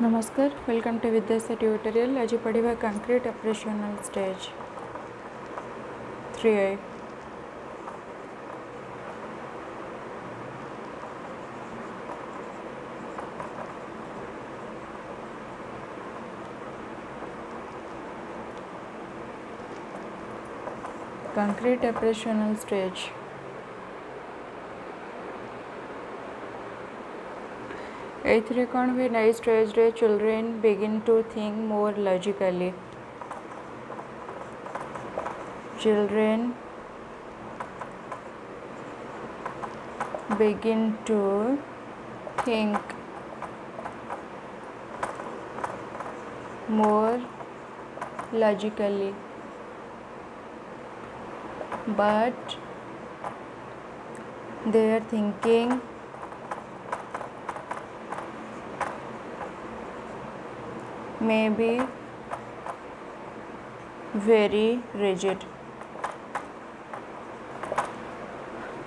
नमस्कार, welcome to विद्यासा tutorial. आज पढ़ा concrete operational stage 3A। Concrete operational stage एथरे कौन हुए नई स्टेज रे children begin to think more logically. Children begin to think more logically, but their thinking may be very rigid।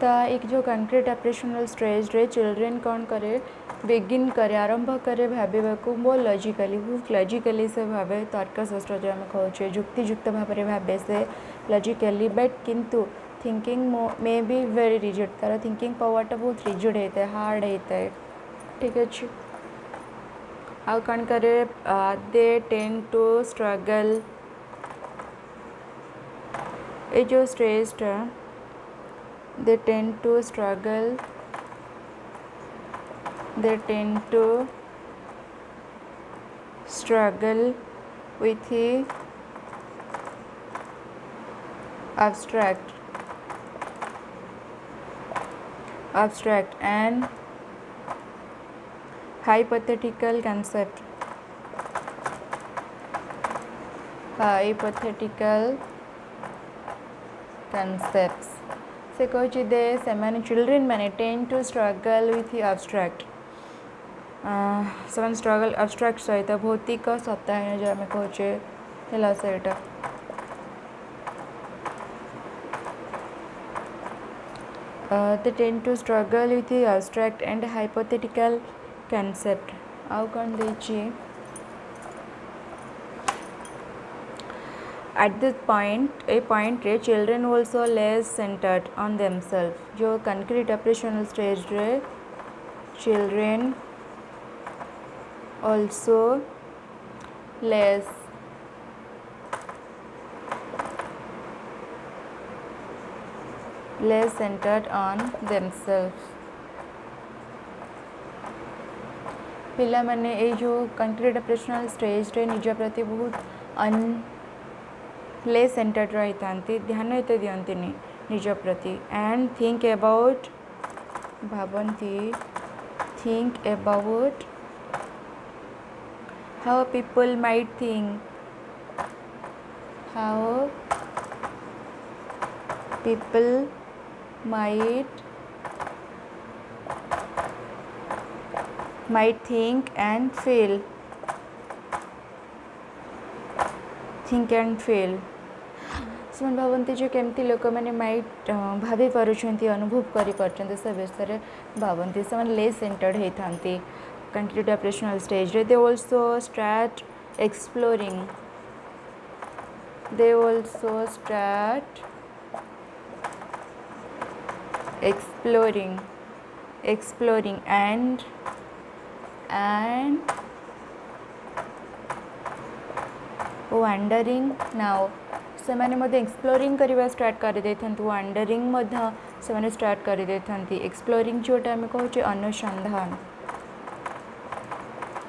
ता एक जो कंक्रीट ऑपरेशनल स्टेज रे चिल्ड्रेन कौन करे बिगिन करे आरंभ करे भाविबा को मो लॉजिकली बहुत लॉजिकली से भावे तर्कशास्त्र जो आम कहे युक्तियुक्त भाव में भावे से लॉजिकली बट किंतु thinking may be very rigid तार थिंकिंग पावरटा बहुत रिजिड होता है हार्ड होता है। ठीक अच्छे आउ कौन करे दे टेंड टू स्ट्रगल ये जो स्टेजटा they tend to struggle with the abstract and hypothetical concepts से कहे दे से चिल्ड्रेन मैंने tend to struggle with abstract से स्ट्रगल एब्स्ट्रैक्ट सहित भौतिक सत्ता है जो आम कहे है सेटा they tend to struggle with abstract and hypothetical concept आउ कौन देछि at this point रे children also less centered on themselves। जो concrete operational stage रे children also less centered on themselves। पिला माने ए जो कंक्रीट ऑपरेशनल स्टेज रे निज प्रति बहुत लेस सेंटर्ड रही था ध्यान एत दिखती निज प्रति एंड थिंक अबाउट भावती think about how people might think how people might think and feel ସେମାନେ ଭାବନ୍ତି ଯେ କେମିତି ଲୋକମାନେ ମାଇଟ୍ ଭାବି ପାରୁଛନ୍ତି ଅନୁଭବ କରିପାରୁଛନ୍ତି ସେ ବିଷୟରେ ଭାବନ୍ତି ସେମାନେ ଲେସ୍ ସେଣ୍ଟର୍ଡ ହେଇଥାନ୍ତି कंक्रीट ऑपरेशनल स्टेज रे। दे also start exploring and wandering now से माने मध्य एक्सप्लोरिंग करवा स्टार्ट कर दे वंडरिंग मध्य से माने स्टार्ट कर दे एक्सप्लोरिंग जोटा आम कहे अनुसंधान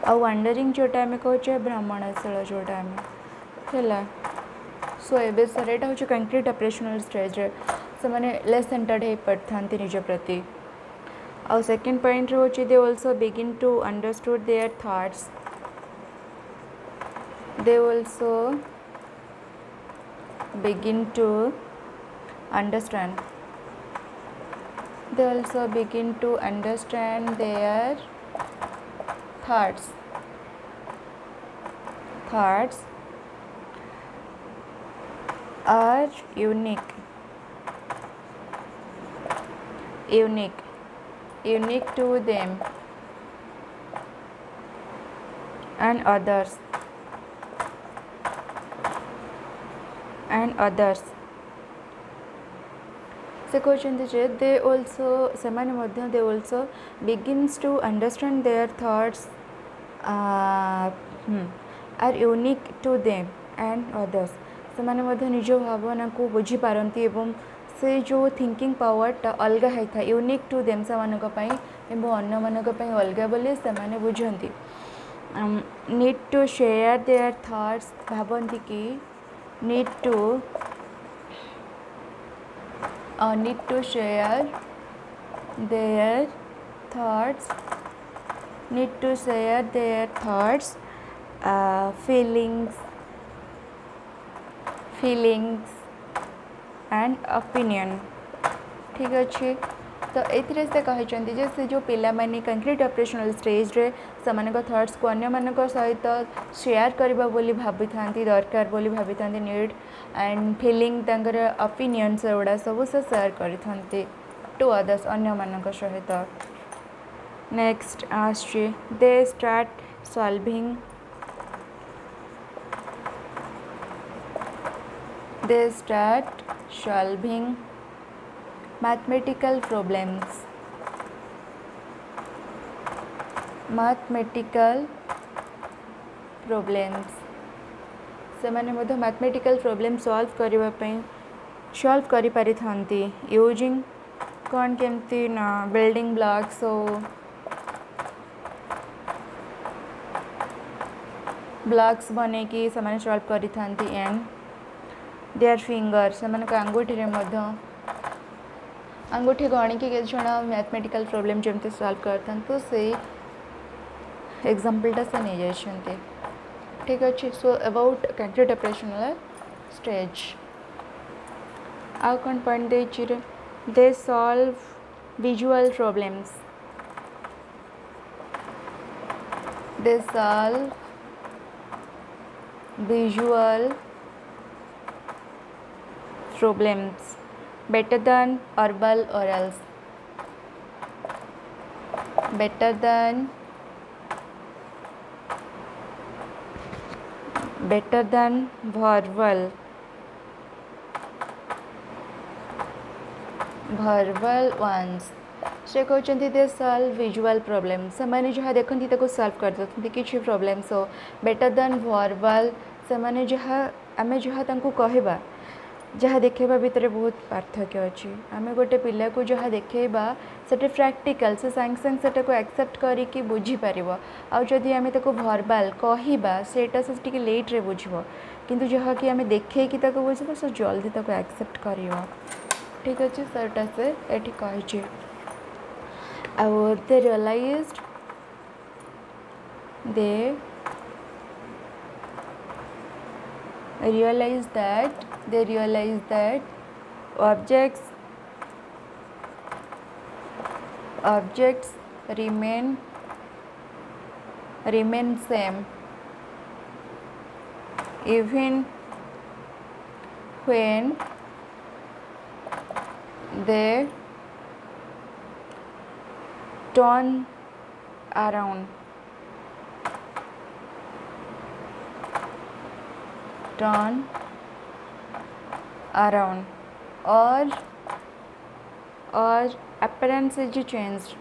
आ वंडरिंग जोटा आम कहे भ्रमणशील जोटा आम है। सो ए सर यहाँ हूँ कंक्रीट ऑपरेशनल स्टेज रे से माने लेस सेंटर्ड हो पड़ता निज प्रति। आ सेकेंड पॉइंट हूँ they also begin to understood their thoughts they also begin to understand their thoughts are unique to them and others से कहते जे दे ऑल्सो सेमाने मध्य they also begins to understand their thoughts are unique to them and others से माने मध्य निज भावना को बुझी पारंती एवं से जो थिंकिंग पावरटा अलग होता है यूनिक टू देम से मानक पई एवं अन्य मानक पई अलग बोली से माने बुझंती need to share their thoughts भावंती कि need to share their thoughts feelings and opinion ठीक अच्छे तो ये से कहते जे से जो पिला माने कंक्रीट ऑपरेशनल स्टेज रे समान थॉट्स को अन्य मान सहित शेयर करबा बोली भाभी थांती दरकार बोली भाभी थांती नीड एंड फीलिंग तांकर ओपिनियंस एवडा सब से शेयर करि थांती टू अदर्स अन्य मान सहित नेक्स्ट आस्ट्री they start solving mathematical problems से माने मध्य मैथमेटिकल प्रॉब्लम सॉल्व करि पारि थांती यूजिंग कौन केमती ना बिल्डिंग ब्लॉक्स हो ब्लॉक्स बने कि से माने सॉल्व करि थांती एंड देयर फिंगर से माने अंगूठी रे मध्य अंगूठी गणी कि केते जण मैथमेटिकल प्रॉब्लम जमते सॉल्व करथन तो से एग्जांपलटा से नहीं जाइछन्ते ठीक अच्छे so about concrete operational stage आउ कौन पॉइंट देछि रे they solve visual problems better than verbal orals better than verbal ones से कहते दे सॉल्व विजुअल प्रॉब्लम से मैंने जहाँ देखती ताको सॉल्व कर देते किसी प्रॉब्लम्स हो बेटर देन वर्बल से मैंने जहाँ आम जहाँ तांको कहबा जहाँ देखा भितर बहुत पार्थक्य अच्छी आम गोटे पिला को जहाँ देखा से प्रैक्टिकल से सांगे सांगे से एक्सेप्ट करके बुझीपर आदि आम भर्बाल कहवा सेटा से टी लेट्रे बुझब किंतु जहाँ कि आम देखे बुझब से जल्दी एक्सेप्ट कर ठीक अच्छे सेटा से ये कही दे realize that objects remain same even when they turn around or appearance is changed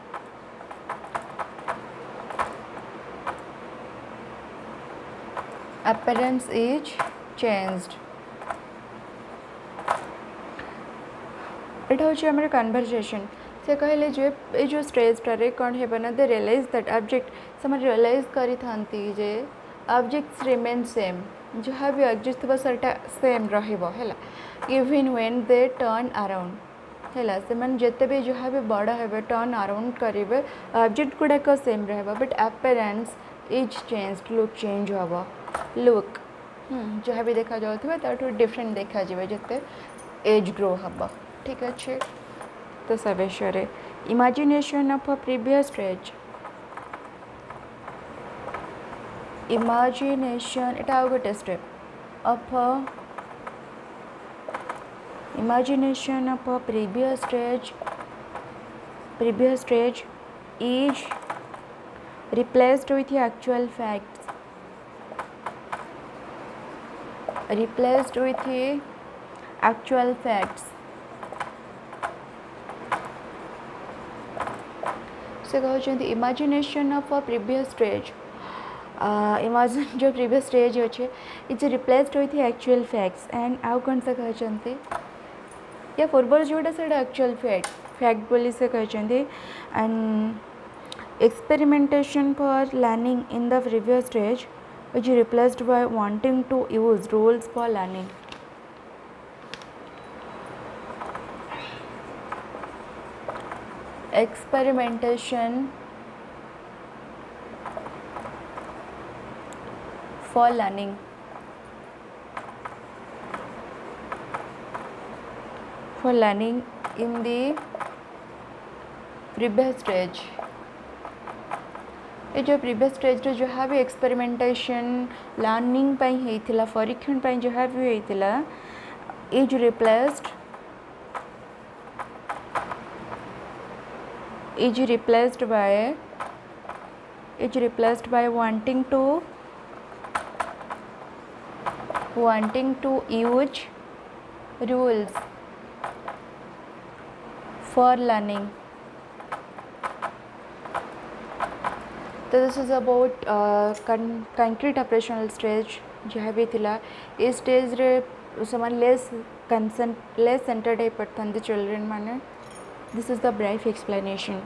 एटा हूँ आम कन्वर्सेशन से कहले जो ये जो स्टेज टारे कौन है बना दे रियलाइज दैट ऑब्जेक्ट से रियलाइज करी थांती जे ऑब्जेक्ट्स रिमेन सेम जहाँ भी ऑब्जेक्ट थी सेटा सेम रहा even when they turn around है से जिते भी जहाँ भी बड़ हे टर्न अराउंड करेंगे ऑब्जेक्ट गुड़ाक सेम रहा but appearance is change look change हम लुक जहाँ भी देखा जाऊँ डिफरेंट देखा जिते एज ग्रो हम ठीक अच्छे तो सब विषय imagination of a previous stage imagination एटा गोटे step of imagination of a previous stage is replaced with actual facts replaced with actual facts. से कहते imagination of a previous stage imagine जो प्रीवियस स्टेज अच्छे it's replaced with actual facts and आउ कौन से कहते या पूर्व जोटा से एक्चुअल फैक्ट बोली से कहते and experimentation for learning in the previous stage which is replaced by wanting to use rules for learning. Experimentation for learning. For learning in the previous stage. ये जो प्रीवियस स्टेज रे जहाँ भी experimentation learning पाई हेइथिला परीक्षण पाई जहाँ भी हेइथिला is replaced by wanting to use rules for learning. तो this is about concrete operational stage जहाँ भी थिला ए स्टेज रे समान लेस सेंटर्ड है पड़ता चिल्ड्रेन माने. This is the brief explanation.